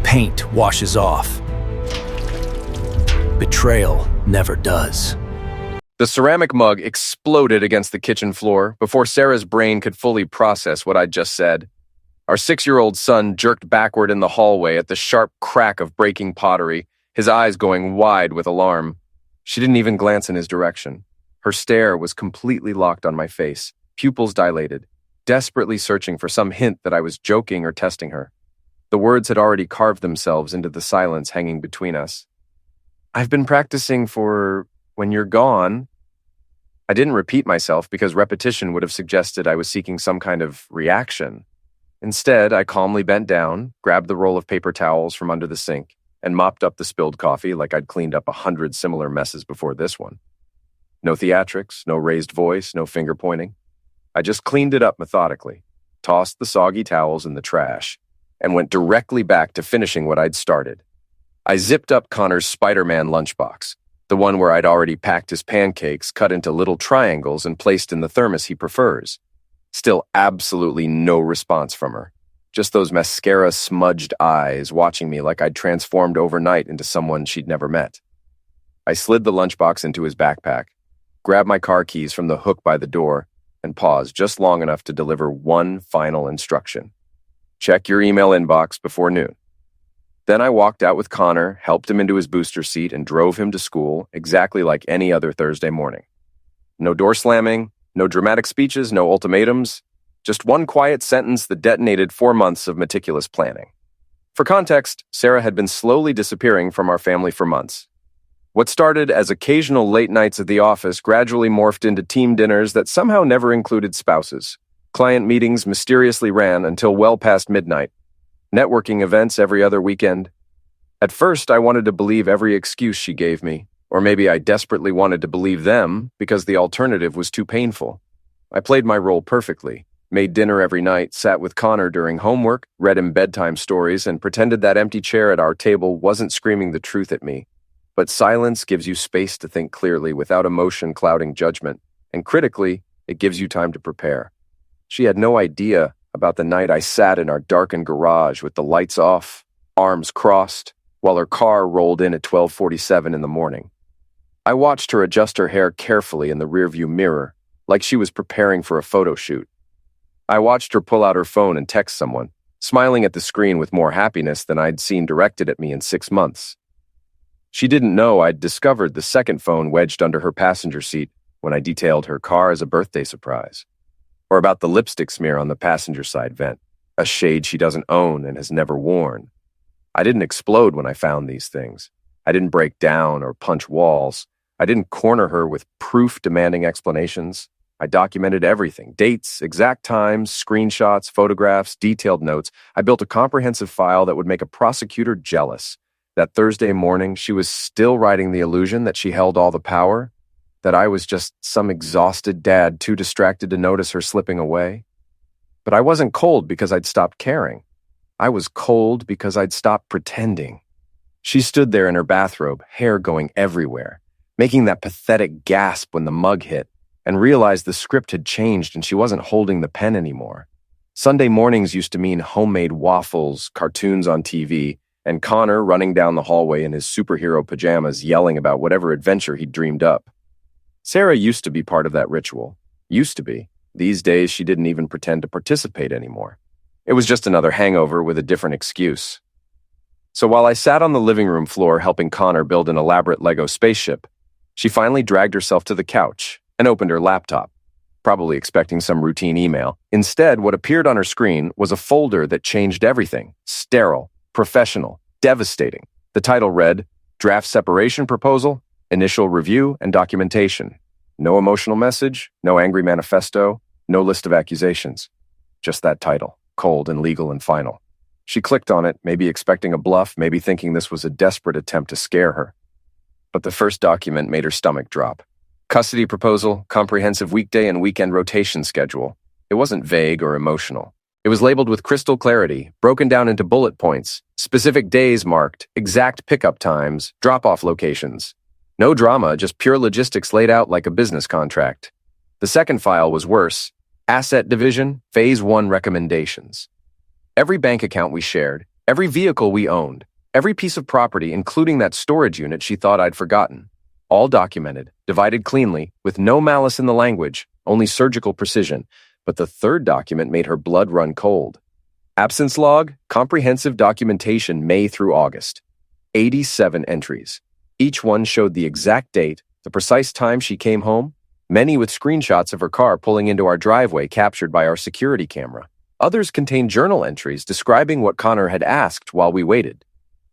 paint washes off. Betrayal never does. The ceramic mug exploded against the kitchen floor before Sarah's brain could fully process what I'd just said. Our 6-year-old son jerked backward in the hallway at the sharp crack of breaking pottery, his eyes going wide with alarm. She didn't even glance in his direction. Her stare was completely locked on my face, pupils dilated, desperately searching for some hint that I was joking or testing her. The words had already carved themselves into the silence hanging between us. "I've been practicing for when you're gone." I didn't repeat myself because repetition would have suggested I was seeking some kind of reaction. Instead, I calmly bent down, grabbed the roll of paper towels from under the sink, and mopped up the spilled coffee like I'd cleaned up 100 similar messes before this one. No theatrics, no raised voice, no finger pointing. I just cleaned it up methodically, tossed the soggy towels in the trash, and went directly back to finishing what I'd started. I zipped up Connor's Spider-Man lunchbox, the one where I'd already packed his pancakes cut into little triangles and placed in the thermos he prefers. Still absolutely no response from her. Just those mascara-smudged eyes watching me like I'd transformed overnight into someone she'd never met. I slid the lunchbox into his backpack, grabbed my car keys from the hook by the door, and paused just long enough to deliver one final instruction. Check your email inbox before noon. Then I walked out with Connor, helped him into his booster seat, and drove him to school exactly like any other Thursday morning. No door slamming, no dramatic speeches, no ultimatums, just one quiet sentence that detonated 4 months of meticulous planning. For context, Sarah had been slowly disappearing from our family for months. What started as occasional late nights at the office gradually morphed into team dinners that somehow never included spouses. Client meetings mysteriously ran until well past midnight. Networking events every other weekend. At first, I wanted to believe every excuse she gave me, or maybe I desperately wanted to believe them because the alternative was too painful. I played my role perfectly, made dinner every night, sat with Connor during homework, read him bedtime stories, and pretended that empty chair at our table wasn't screaming the truth at me. But silence gives you space to think clearly without emotion clouding judgment, and critically, it gives you time to prepare. She had no idea about the night I sat in our darkened garage with the lights off, arms crossed, while her car rolled in at 12:47 in the morning. I watched her adjust her hair carefully in the rearview mirror, like she was preparing for a photo shoot. I watched her pull out her phone and text someone, smiling at the screen with more happiness than I'd seen directed at me in 6 months. She didn't know I'd discovered the second phone wedged under her passenger seat when I detailed her car as a birthday surprise. Or about the lipstick smear on the passenger side vent, a shade she doesn't own and has never worn. I didn't explode when I found these things. I didn't break down or punch walls. I didn't corner her with proof-demanding explanations. I documented everything: dates, exact times, screenshots, photographs, detailed notes. I built a comprehensive file that would make a prosecutor jealous. That Thursday morning, she was still riding the illusion that she held all the power, that I was just some exhausted dad too distracted to notice her slipping away. But I wasn't cold because I'd stopped caring. I was cold because I'd stopped pretending. She stood there in her bathrobe, hair going everywhere, making that pathetic gasp when the mug hit, and realized the script had changed and she wasn't holding the pen anymore. Sunday mornings used to mean homemade waffles, cartoons on TV, and Connor running down the hallway in his superhero pajamas yelling about whatever adventure he'd dreamed up. Sarah used to be part of that ritual. Used to be. These days, she didn't even pretend to participate anymore. It was just another hangover with a different excuse. So while I sat on the living room floor helping Connor build an elaborate Lego spaceship, she finally dragged herself to the couch and opened her laptop, probably expecting some routine email. Instead, what appeared on her screen was a folder that changed everything: sterile, professional, devastating. The title read, Draft Separation Proposal, Initial Review and Documentation. No emotional message, no angry manifesto, no list of accusations. Just that title, cold and legal and final. She clicked on it, maybe expecting a bluff, maybe thinking this was a desperate attempt to scare her. But the first document made her stomach drop. Custody proposal, comprehensive weekday and weekend rotation schedule. It wasn't vague or emotional. It was labeled with crystal clarity, broken down into bullet points, specific days marked, exact pickup times, drop-off locations. No drama, just pure logistics laid out like a business contract. The second file was worse. Asset division, Phase 1 recommendations. Every bank account we shared, Every vehicle we owned, every piece of property, including that storage unit she thought I'd forgotten. All documented, divided cleanly, with no malice in the language, only surgical precision. But the third document made her blood run cold. Absence log, comprehensive documentation May through August. 87 entries. Each one showed the exact date, the precise time she came home, many with screenshots of her car pulling into our driveway captured by our security camera. Others contained journal entries describing what Connor had asked while we waited.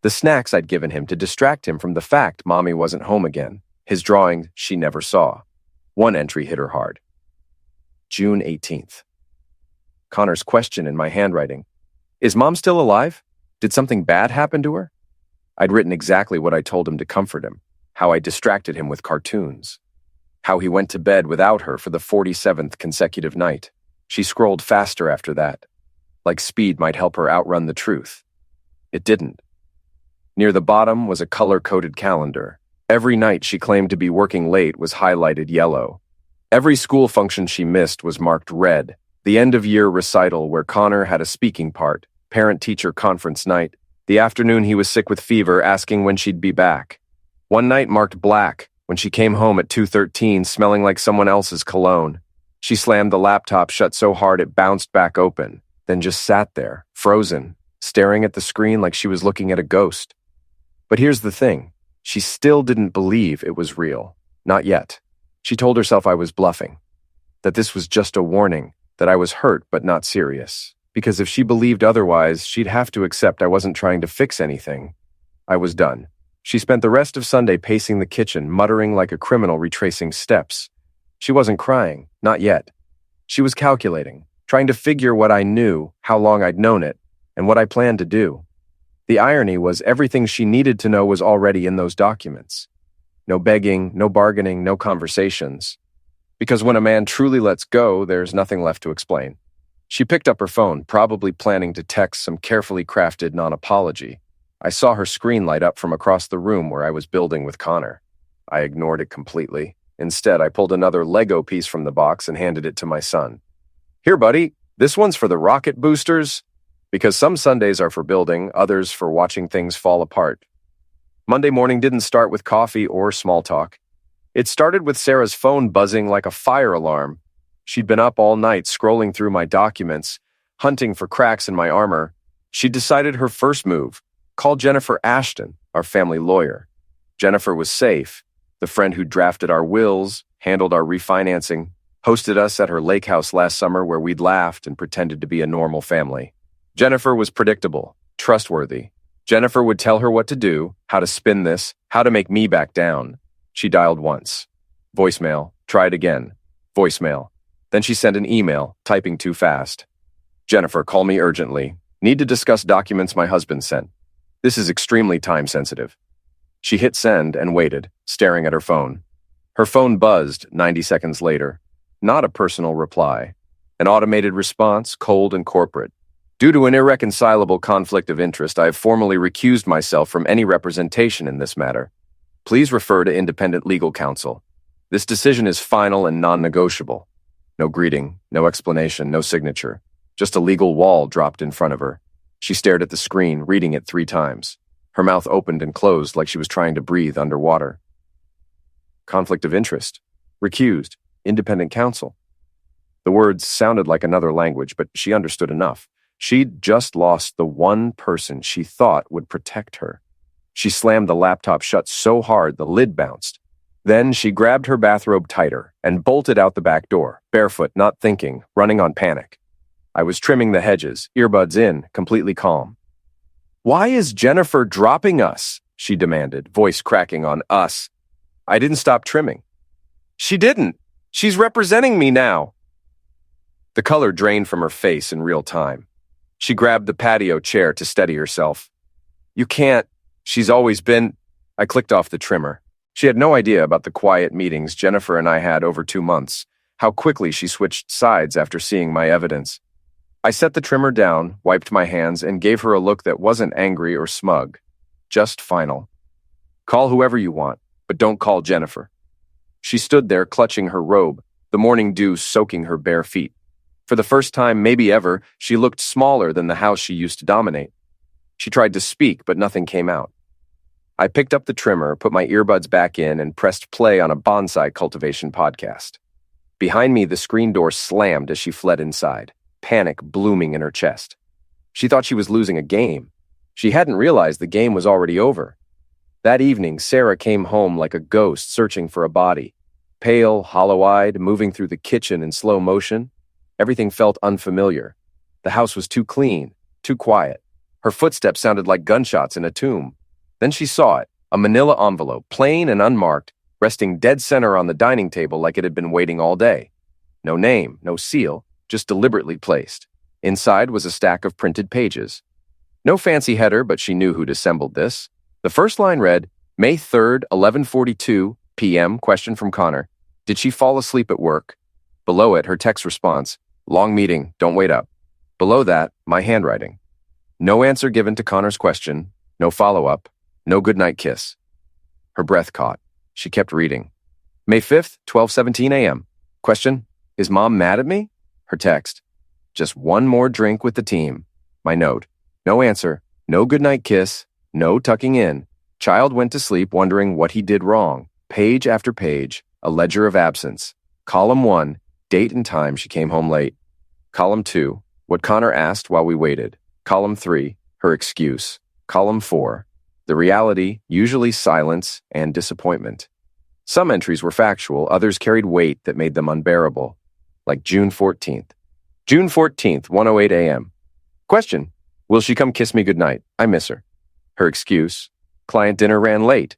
The snacks I'd given him to distract him from the fact Mommy wasn't home again. His drawing she never saw. One entry hit her hard. June 18th. Connor's question in my handwriting. Is Mom still alive? Did something bad happen to her? I'd written exactly what I told him to comfort him, how I distracted him with cartoons, how he went to bed without her for the 47th consecutive night. She scrolled faster after that, like speed might help her outrun the truth. It didn't. Near the bottom was a color-coded calendar. Every night she claimed to be working late was highlighted yellow. Every school function she missed was marked red. The end-of-year recital where Connor had a speaking part, parent-teacher conference night, the afternoon he was sick with fever asking when she'd be back. One night marked black, when she came home at 2:13 smelling like someone else's cologne. She slammed the laptop shut so hard it bounced back open, then just sat there, frozen, staring at the screen like she was looking at a ghost. But here's the thing. She still didn't believe it was real. Not yet. She told herself I was bluffing, that this was just a warning, that I was hurt but not serious. Because if she believed otherwise, she'd have to accept I wasn't trying to fix anything. I was done. She spent the rest of Sunday pacing the kitchen, muttering like a criminal retracing steps. She wasn't crying, not yet. She was calculating, trying to figure what I knew, how long I'd known it, and what I planned to do. The irony was everything she needed to know was already in those documents. No begging, no bargaining, no conversations. Because when a man truly lets go, there's nothing left to explain. She picked up her phone, probably planning to text some carefully crafted non-apology. I saw her screen light up from across the room where I was building with Connor. I ignored it completely. Instead, I pulled another Lego piece from the box and handed it to my son. Here, buddy, this one's for the rocket boosters. Because some Sundays are for building, others for watching things fall apart. Monday morning didn't start with coffee or small talk. It started with Sarah's phone buzzing like a fire alarm. She'd been up all night scrolling through my documents, hunting for cracks in my armor. She'd decided her first move, call Jennifer Ashton, our family lawyer. Jennifer was safe, the friend who drafted our wills, handled our refinancing, hosted us at her lake house last summer where we'd laughed and pretended to be a normal family. Jennifer was predictable, trustworthy. Jennifer would tell her what to do, how to spin this, how to make me back down. She dialed once. Voicemail. Tried again. Voicemail. Then she sent an email, typing too fast. Jennifer, call me urgently. Need to discuss documents my husband sent. This is extremely time-sensitive. She hit send and waited, staring at her phone. Her phone buzzed 90 seconds later. Not a personal reply. An automated response, cold and corporate. Due to an irreconcilable conflict of interest, I have formally recused myself from any representation in this matter. Please refer to independent legal counsel. This decision is final and non-negotiable. No greeting, no explanation, no signature. Just a legal wall dropped in front of her. She stared at the screen, reading it 3 times. Her mouth opened and closed like she was trying to breathe underwater. Conflict of interest. Recused. Independent counsel. The words sounded like another language, but she understood enough. She'd just lost the one person she thought would protect her. She slammed the laptop shut so hard the lid bounced. Then she grabbed her bathrobe tighter and bolted out the back door, barefoot, not thinking, running on panic. I was trimming the hedges, earbuds in, completely calm. Why is Jennifer dropping us? She demanded, voice cracking on us. I didn't stop trimming. She didn't. She's representing me now. The color drained from her face in real time. She grabbed the patio chair to steady herself. You can't. She's always been... I clicked off the trimmer. She had no idea about the quiet meetings Jennifer and I had over 2 months, how quickly she switched sides after seeing my evidence. I set the trimmer down, wiped my hands, and gave her a look that wasn't angry or smug. Just final. Call whoever you want, but don't call Jennifer. She stood there clutching her robe, the morning dew soaking her bare feet. For the first time, maybe ever, she looked smaller than the house she used to dominate. She tried to speak, but nothing came out. I picked up the trimmer, put my earbuds back in, and pressed play on a bonsai cultivation podcast. Behind me, the screen door slammed as she fled inside, panic blooming in her chest. She thought she was losing a game. She hadn't realized the game was already over. That evening, Sarah came home like a ghost searching for a body. Pale, hollow-eyed, moving through the kitchen in slow motion. Everything felt unfamiliar. The house was too clean, too quiet. Her footsteps sounded like gunshots in a tomb. Then she saw it, a manila envelope, plain and unmarked, resting dead center on the dining table like it had been waiting all day. No name, no seal, just deliberately placed. Inside was a stack of printed pages. No fancy header, but she knew who'd assembled this. The first line read, May 3rd, 11:42 p.m., question from Connor. Did she fall asleep at work? Below it, her text response, long meeting, don't wait up. Below that, my handwriting. No answer given to Connor's question, no follow-up, no goodnight kiss. Her breath caught. She kept reading. May 5th, 12:17 a.m. Question, is mom mad at me? Her text, just one more drink with the team. My note, no answer, no goodnight kiss, no tucking in. Child went to sleep wondering what he did wrong. Page after page, a ledger of absence. Column 1, date and time she came home late. Column 2, what Connor asked while we waited. Column 3, her excuse. Column 4, the reality, usually silence and disappointment. Some entries were factual, others carried weight that made them unbearable. Like June 14th. June 14th, 1:08 a.m. Question, will she come kiss me goodnight? I miss her. Her excuse, client dinner ran late.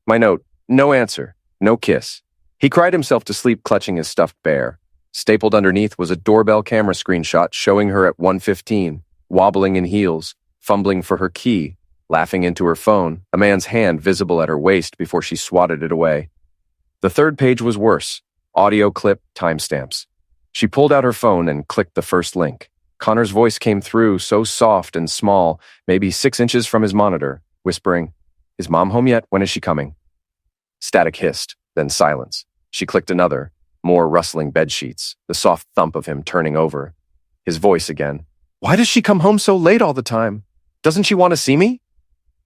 My note, no answer, no kiss. He cried himself to sleep clutching his stuffed bear. Stapled underneath was a doorbell camera screenshot showing her at 1:15, wobbling in heels, fumbling for her key, laughing into her phone, a man's hand visible at her waist before she swatted it away. The third page was worse. Audio clip, timestamps. She pulled out her phone and clicked the first link. Connor's voice came through, so soft and small, maybe 6 inches from his monitor, whispering, is mom home yet? When is she coming? Static hissed, then silence. She clicked another, more rustling bedsheets, the soft thump of him turning over. His voice again. Why does she come home so late all the time? Doesn't she want to see me?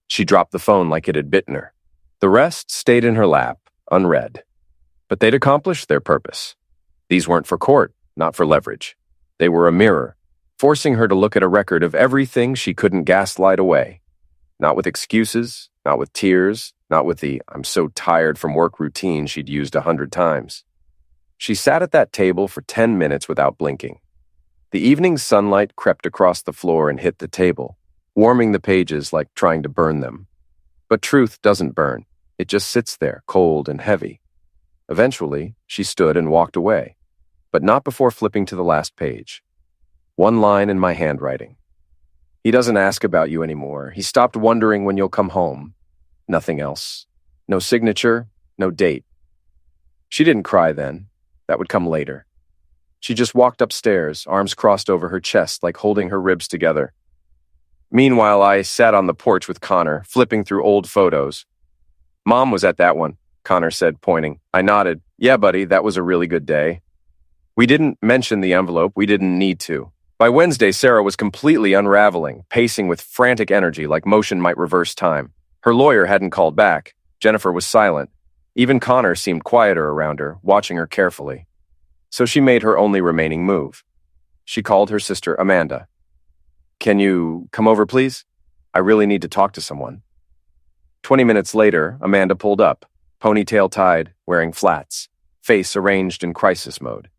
She dropped the phone like it had bitten her. The rest stayed in her lap, unread. But they'd accomplished their purpose. These weren't for court, not for leverage. They were a mirror, forcing her to look at a record of everything she couldn't gaslight away. Not with excuses, not with tears, not with the I'm so tired from work routine she'd used 100 times. She sat at that table for 10 minutes without blinking. The evening sunlight crept across the floor and hit the table, warming the pages like trying to burn them. But truth doesn't burn. It just sits there, cold and heavy. Eventually, she stood and walked away, but not before flipping to the last page. One line in my handwriting. He doesn't ask about you anymore. He stopped wondering when you'll come home. Nothing else. No signature, no date. She didn't cry then. That would come later. She just walked upstairs, arms crossed over her chest like holding her ribs together. Meanwhile, I sat on the porch with Connor, flipping through old photos. Mom was at that one, Connor said, pointing. I nodded. Yeah, buddy, that was a really good day. We didn't mention the envelope. We didn't need to. By Wednesday, Sarah was completely unraveling, pacing with frantic energy like motion might reverse time. Her lawyer hadn't called back. Jennifer was silent. Even Connor seemed quieter around her, watching her carefully. So she made her only remaining move. She called her sister Amanda. Can you come over, please? I really need to talk to someone. 20 minutes later, Amanda pulled up, ponytail tied, wearing flats, face arranged in crisis mode.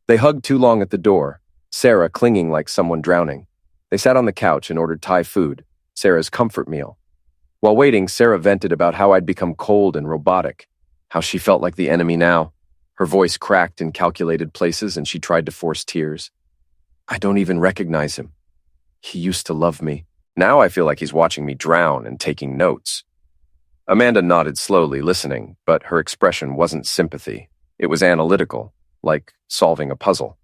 They hugged too long at the door, Sarah clinging like someone drowning. They sat on the couch and ordered Thai food, Sarah's comfort meal. While waiting, Sarah vented about how I'd become cold and robotic, how she felt like the enemy now. Her voice cracked in calculated places and she tried to force tears. I don't even recognize him. He used to love me. Now I feel like he's watching me drown and taking notes. Amanda nodded slowly, listening, but her expression wasn't sympathy. It was analytical, like solving a puzzle.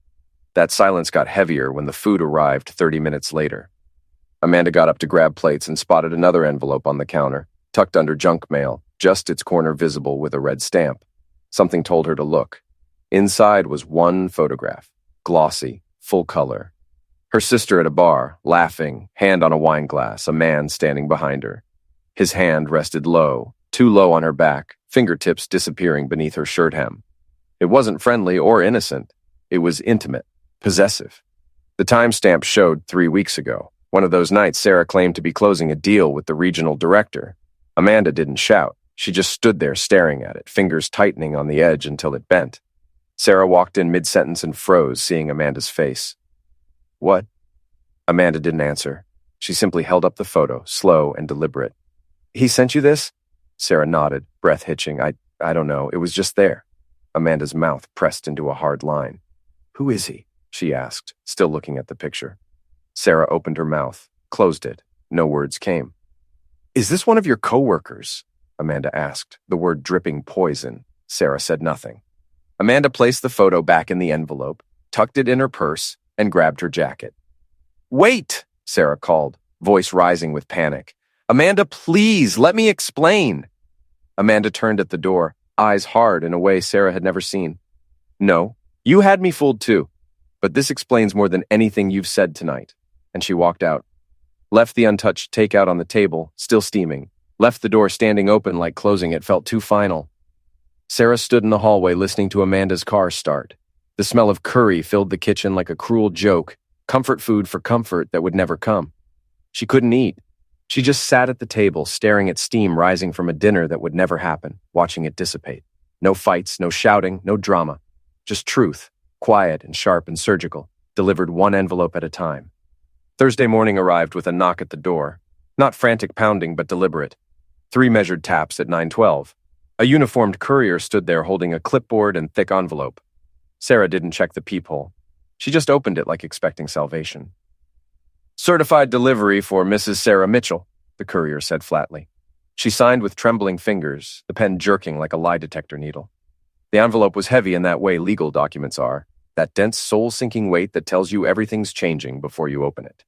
That silence got heavier when the food arrived 30 minutes later. Amanda got up to grab plates and spotted another envelope on the counter, tucked under junk mail, just its corner visible with a red stamp. Something told her to look. Inside was one photograph, glossy, full color. Her sister at a bar, laughing, hand on a wine glass, a man standing behind her. His hand rested low, too low on her back, fingertips disappearing beneath her shirt hem. It wasn't friendly or innocent. It was intimate, possessive. The timestamp showed 3 weeks ago, one of those nights Sarah claimed to be closing a deal with the regional director. Amanda didn't shout. She just stood there staring at it, fingers tightening on the edge until it bent. Sarah walked in mid-sentence and froze, seeing Amanda's face. "What?" Amanda didn't answer. She simply held up the photo, slow and deliberate. "He sent you this?" Sarah nodded, breath hitching. I don't know. It was just there." Amanda's mouth pressed into a hard line. "Who is he?" she asked, still looking at the picture. Sarah opened her mouth, closed it. No words came. "Is this one of your coworkers?" Amanda asked, the word dripping poison. Sarah said nothing. Amanda placed the photo back in the envelope, tucked it in her purse, and grabbed her jacket. "Wait!" Sarah called, voice rising with panic. "Amanda, please, let me explain." Amanda turned at the door, eyes hard in a way Sarah had never seen. "No, you had me fooled too, but this explains more than anything you've said tonight." And she walked out. Left the untouched takeout on the table, still steaming. Left the door standing open like closing it felt too final. Sarah stood in the hallway listening to Amanda's car start. The smell of curry filled the kitchen like a cruel joke, comfort food for comfort that would never come. She couldn't eat. She just sat at the table, staring at steam rising from a dinner that would never happen, watching it dissipate. No fights, no shouting, no drama. Just truth, quiet and sharp and surgical, delivered one envelope at a time. Thursday morning arrived with a knock at the door. Not frantic pounding, but deliberate. 3 measured taps at 9:12. A uniformed courier stood there holding a clipboard and thick envelope. Sarah didn't check the peephole. She just opened it like expecting salvation. "Certified delivery for Mrs. Sarah Mitchell," the courier said flatly. She signed with trembling fingers, the pen jerking like a lie detector needle. The envelope was heavy in that way legal documents are, that dense soul-sinking weight that tells you everything's changing before you open it.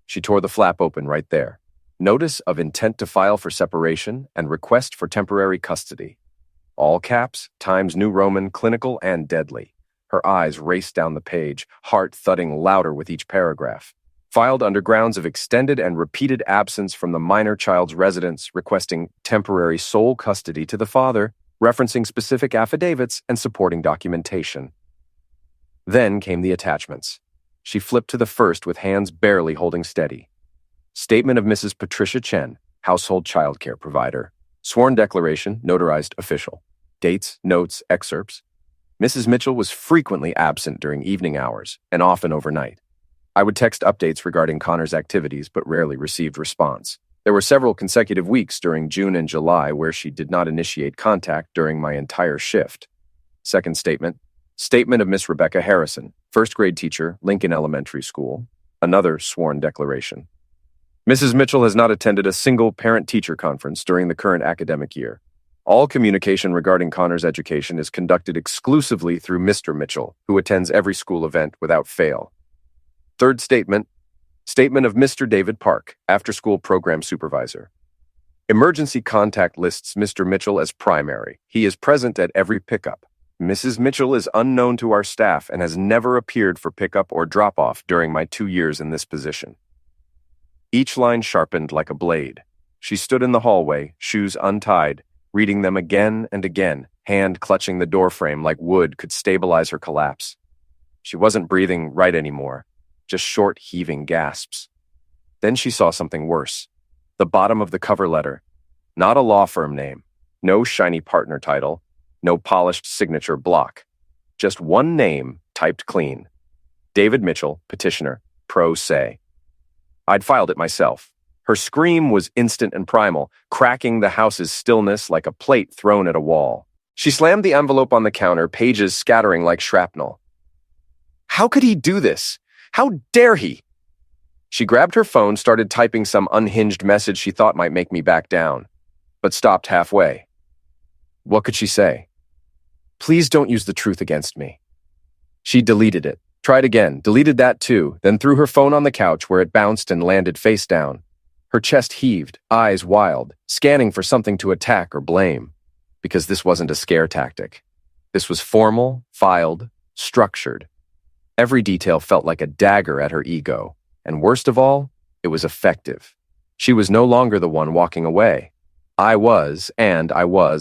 She tore the flap open right there. Notice of intent to file for separation and request for temporary custody. All caps, Times New Roman, clinical and deadly. Her eyes raced down the page, heart thudding louder with each paragraph. Filed under grounds of extended and repeated absence from the minor child's residence, requesting temporary sole custody to the father, referencing specific affidavits and supporting documentation. Then came the attachments. She flipped to the first with hands barely holding steady. Statement of Mrs. Patricia Chen, household childcare provider. Sworn declaration, notarized official. Dates, notes, excerpts. Mrs. Mitchell was frequently absent during evening hours and often overnight. I would text updates regarding Connor's activities but rarely received response. There were several consecutive weeks during June and July where she did not initiate contact during my entire shift. Second statement. Statement of Miss Rebecca Harrison, first grade teacher, Lincoln Elementary School. Another sworn declaration. Mrs. Mitchell has not attended a single parent-teacher conference during the current academic year. All communication regarding Connor's education is conducted exclusively through Mr. Mitchell, who attends every school event without fail. Third statement. Statement of Mr. David Park, after-school program supervisor. Emergency contact lists Mr. Mitchell as primary. He is present at every pickup. Mrs. Mitchell is unknown to our staff and has never appeared for pickup or drop-off during my 2 years in this position. Each line sharpened like a blade. She stood in the hallway, shoes untied, reading them again and again, hand clutching the doorframe like wood could stabilize her collapse. She wasn't breathing right anymore, just short, heaving gasps. Then she saw something worse. The bottom of the cover letter. Not a law firm name, no shiny partner title, no polished signature block. Just one name, typed clean. David Mitchell, petitioner, pro se. I'd filed it myself. Her scream was instant and primal, cracking the house's stillness like a plate thrown at a wall. She slammed the envelope on the counter, pages scattering like shrapnel. How could he do this? How dare he? She grabbed her phone, started typing some unhinged message she thought might make me back down, but stopped halfway. What could she say? Please don't use the truth against me. She deleted it. Tried again, deleted that too, then threw her phone on the couch where it bounced and landed face down. Her chest heaved, eyes wild, scanning for something to attack or blame. Because this wasn't a scare tactic. This was formal, filed, structured. Every detail felt like a dagger at her ego, and worst of all, it was effective. She was no longer the one walking away. I was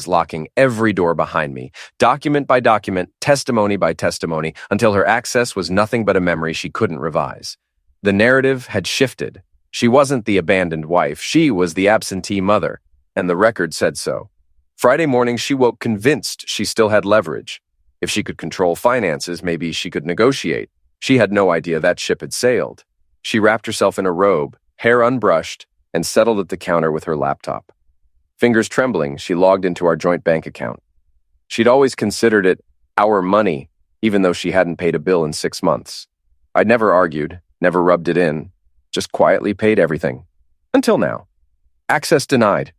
locking every door behind me, document by document, testimony by testimony, until her access was nothing but a memory she couldn't revise. The narrative had shifted. She wasn't the abandoned wife, she was the absentee mother, and the record said so. Friday morning, she woke convinced she still had leverage. If she could control finances, maybe she could negotiate. She had no idea that ship had sailed. She wrapped herself in a robe, hair unbrushed, and settled at the counter with her laptop. Fingers trembling, she logged into our joint bank account. She'd always considered it our money, even though she hadn't paid a bill in 6 months. I'd never argued, never rubbed it in, just quietly paid everything. Until now. Access denied.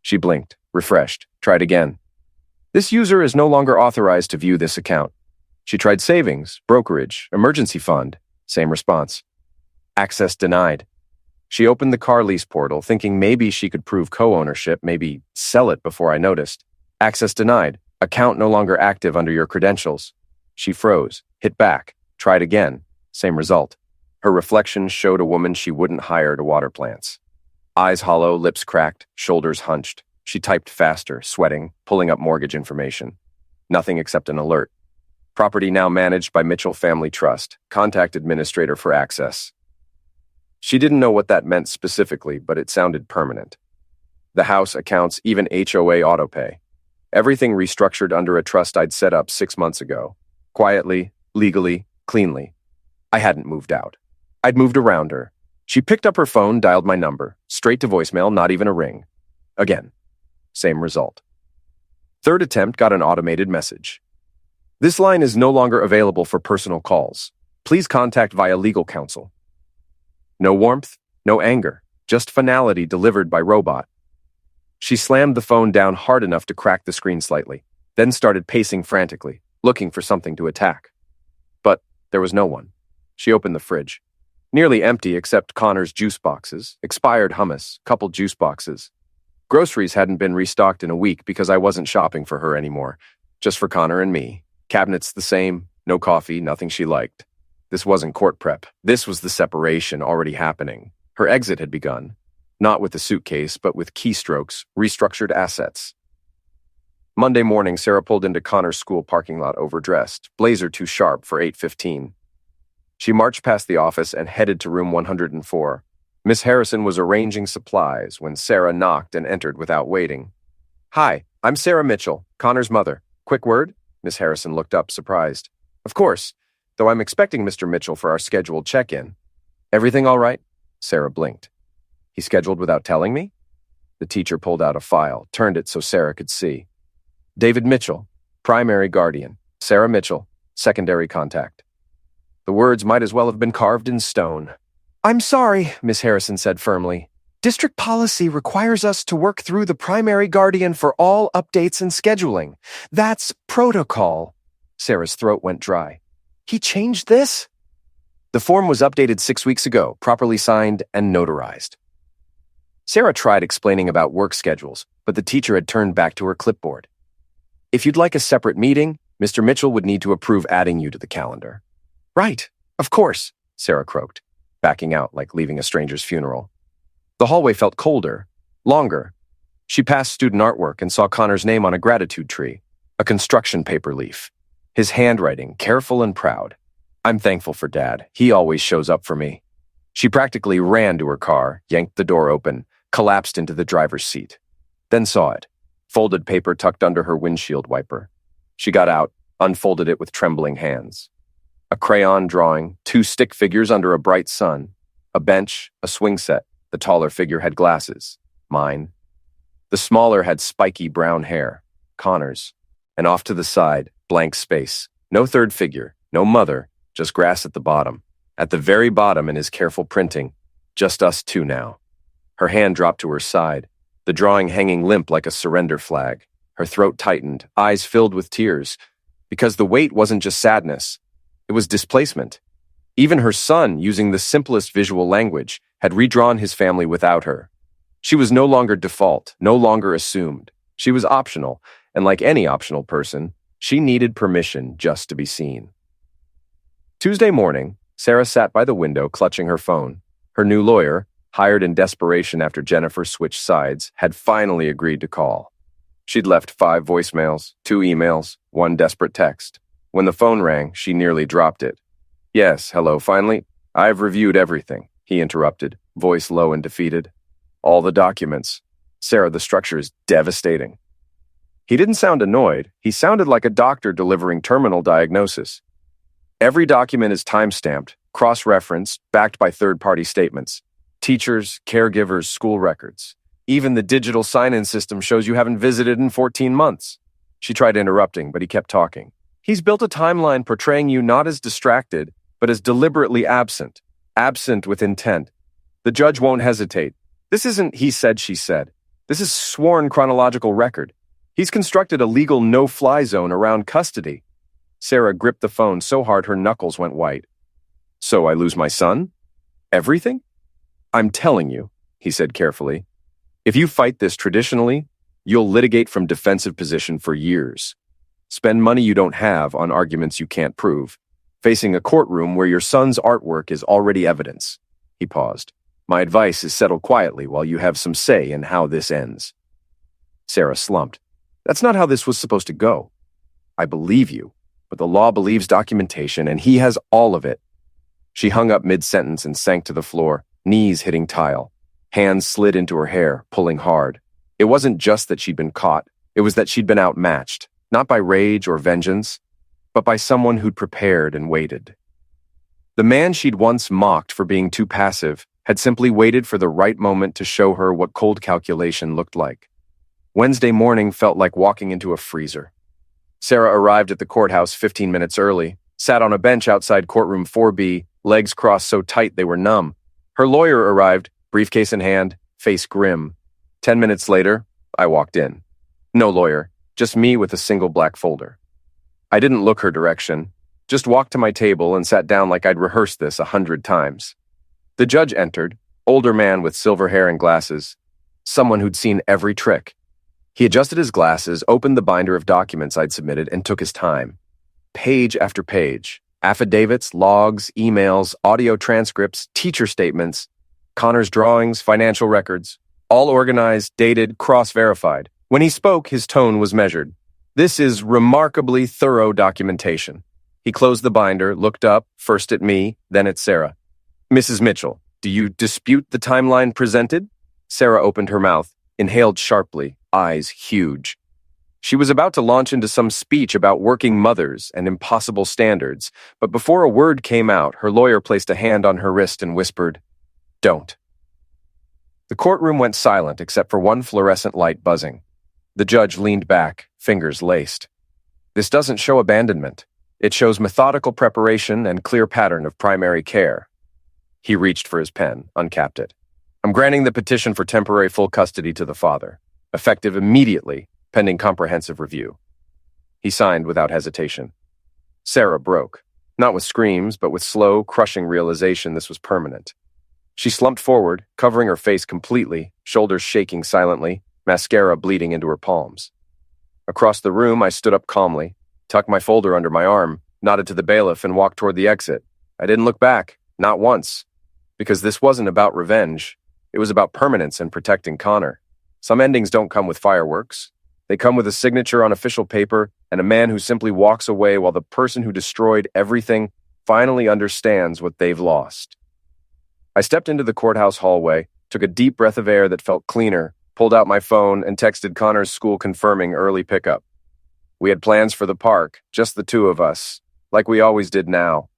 She blinked, refreshed, tried again. This user is no longer authorized to view this account. She tried savings, brokerage, emergency fund. Same response. Access denied. She opened the car lease portal, thinking maybe she could prove co-ownership, maybe sell it before I noticed. Access denied. Account no longer active under your credentials. She froze, hit back, tried again. Same result. Her reflection showed a woman she wouldn't hire to water plants. Eyes hollow, lips cracked, shoulders hunched. She typed faster, sweating, pulling up mortgage information. Nothing except an alert. Property now managed by Mitchell Family Trust. Contact administrator for access. She didn't know what that meant specifically, but it sounded permanent. The house, accounts, even HOA autopay. Everything restructured under a trust I'd set up 6 months ago. Quietly, legally, cleanly. I hadn't moved out. I'd moved around her. She picked up her phone, dialed my number. Straight to voicemail, not even a ring. Again. Same result. Third attempt got an automated message. This line is no longer available for personal calls. Please contact via legal counsel. No warmth, no anger, just finality delivered by robot. She slammed the phone down hard enough to crack the screen slightly, then started pacing frantically, looking for something to attack. But there was no one. She opened the fridge. Nearly empty except Connor's juice boxes, expired hummus, couple juice boxes. Groceries hadn't been restocked in a week because I wasn't shopping for her anymore, just for Connor and me. Cabinets the same, no coffee, nothing she liked. This wasn't court prep. This was the separation already happening. Her exit had begun. Not with the suitcase, but with keystrokes, restructured assets. Monday morning, Sarah pulled into Connor's school parking lot overdressed, blazer too sharp for 8:15. She marched past the office and headed to room 104. Miss Harrison was arranging supplies when Sarah knocked and entered without waiting. "Hi, I'm Sarah Mitchell, Connor's mother. Quick word?" Miss Harrison looked up, surprised. "Of course, though I'm expecting Mr. Mitchell for our scheduled check-in." "Everything all right?" Sarah blinked. "He scheduled without telling me?" The teacher pulled out a file, turned it so Sarah could see. "David Mitchell, primary guardian. Sarah Mitchell, secondary contact." The words might as well have been carved in stone. "I'm sorry," Miss Harrison said firmly. "District policy requires us to work through the primary guardian for all updates and scheduling. That's protocol." Sarah's throat went dry. "He changed this?" "The form was updated 6 weeks ago, properly signed and notarized." Sarah tried explaining about work schedules, but the teacher had turned back to her clipboard. "If you'd like a separate meeting, Mr. Mitchell would need to approve adding you to the calendar." "Right, of course," Sarah croaked, backing out like leaving a stranger's funeral. The hallway felt colder, longer. She passed student artwork and saw Connor's name on a gratitude tree, a construction paper leaf. His handwriting, careful and proud. "I'm thankful for Dad. He always shows up for me." She practically ran to her car, yanked the door open, collapsed into the driver's seat. Then saw it, folded paper tucked under her windshield wiper. She got out, unfolded it with trembling hands. A crayon drawing, 2 stick figures under a bright sun, a bench, a swing set. The taller figure had glasses, mine. The smaller had spiky brown hair, Connor's. And off to the side, blank space. No third figure, no mother, just grass at the bottom. At the very bottom in his careful printing, just us two now. Her hand dropped to her side, the drawing hanging limp like a surrender flag. Her throat tightened, eyes filled with tears, because the weight wasn't just sadness. It was displacement. Even her son, using the simplest visual language, had redrawn his family without her. She was no longer default, no longer assumed. She was optional, and like any optional person, she needed permission just to be seen. Tuesday morning, Sarah sat by the window clutching her phone. Her new lawyer, hired in desperation after Jennifer switched sides, had finally agreed to call. She'd left 5 voicemails, 2 emails, 1 desperate text. When the phone rang, she nearly dropped it. "Yes, hello, finally. I've reviewed everything," he interrupted, voice low and defeated. "All the documents. Sarah, the structure is devastating." He didn't sound annoyed. He sounded like a doctor delivering terminal diagnosis. "Every document is time-stamped, cross-referenced, backed by third-party statements. Teachers, caregivers, school records. Even the digital sign-in system shows you haven't visited in 14 months. She tried interrupting, but he kept talking. "He's built a timeline portraying you not as distracted, but as deliberately absent. Absent with intent. The judge won't hesitate. This isn't he said, she said. This is sworn chronological record. He's constructed a legal no-fly zone around custody." Sarah gripped the phone so hard her knuckles went white. "So I lose my son? Everything?" "I'm telling you," he said carefully. "If you fight this traditionally, you'll litigate from defensive position for years. Spend money you don't have on arguments you can't prove, facing a courtroom where your son's artwork is already evidence." He paused. "My advice is settle quietly while you have some say in how this ends." Sarah slumped. "That's not how this was supposed to go." "I believe you, but the law believes documentation, and he has all of it." She hung up mid-sentence and sank to the floor, knees hitting tile. Hands slid into her hair, pulling hard. It wasn't just that she'd been caught. It was that she'd been outmatched, not by rage or vengeance, but by someone who'd prepared and waited. The man she'd once mocked for being too passive had simply waited for the right moment to show her what cold calculation looked like. Wednesday morning felt like walking into a freezer. Sarah arrived at the courthouse 15 minutes early, sat on a bench outside courtroom 4B, legs crossed so tight they were numb. Her lawyer arrived, briefcase in hand, face grim. 10 minutes later, I walked in. No lawyer, just me with a single black folder. I didn't look her direction, just walked to my table and sat down like I'd rehearsed this 100 times. The judge entered, older man with silver hair and glasses, someone who'd seen every trick. He adjusted his glasses, opened the binder of documents I'd submitted, and took his time. Page after page, affidavits, logs, emails, audio transcripts, teacher statements, Connor's drawings, financial records, all organized, dated, cross-verified. When he spoke, his tone was measured. "This is remarkably thorough documentation." He closed the binder, looked up, first at me, then at Sarah. "Mrs. Mitchell, do you dispute the timeline presented?" Sarah opened her mouth, inhaled sharply, eyes huge. She was about to launch into some speech about working mothers and impossible standards, but before a word came out, her lawyer placed a hand on her wrist and whispered, "Don't." The courtroom went silent except for one fluorescent light buzzing. The judge leaned back, fingers laced. "This doesn't show abandonment. It shows methodical preparation and clear pattern of primary care." He reached for his pen, uncapped it. "I'm granting the petition for temporary full custody to the father, effective immediately, pending comprehensive review." He signed without hesitation. Sarah broke, not with screams, but with slow, crushing realization this was permanent. She slumped forward, covering her face completely, shoulders shaking silently, mascara bleeding into her palms. Across the room, I stood up calmly, tucked my folder under my arm, nodded to the bailiff, and walked toward the exit. I didn't look back, not once, because this wasn't about revenge. It was about permanence and protecting Connor. Some endings don't come with fireworks. They come with a signature on official paper and a man who simply walks away while the person who destroyed everything finally understands what they've lost. I stepped into the courthouse hallway, took a deep breath of air that felt cleaner, pulled out my phone, and texted Connor's school confirming early pickup. We had plans for the park, just the two of us, like we always did now.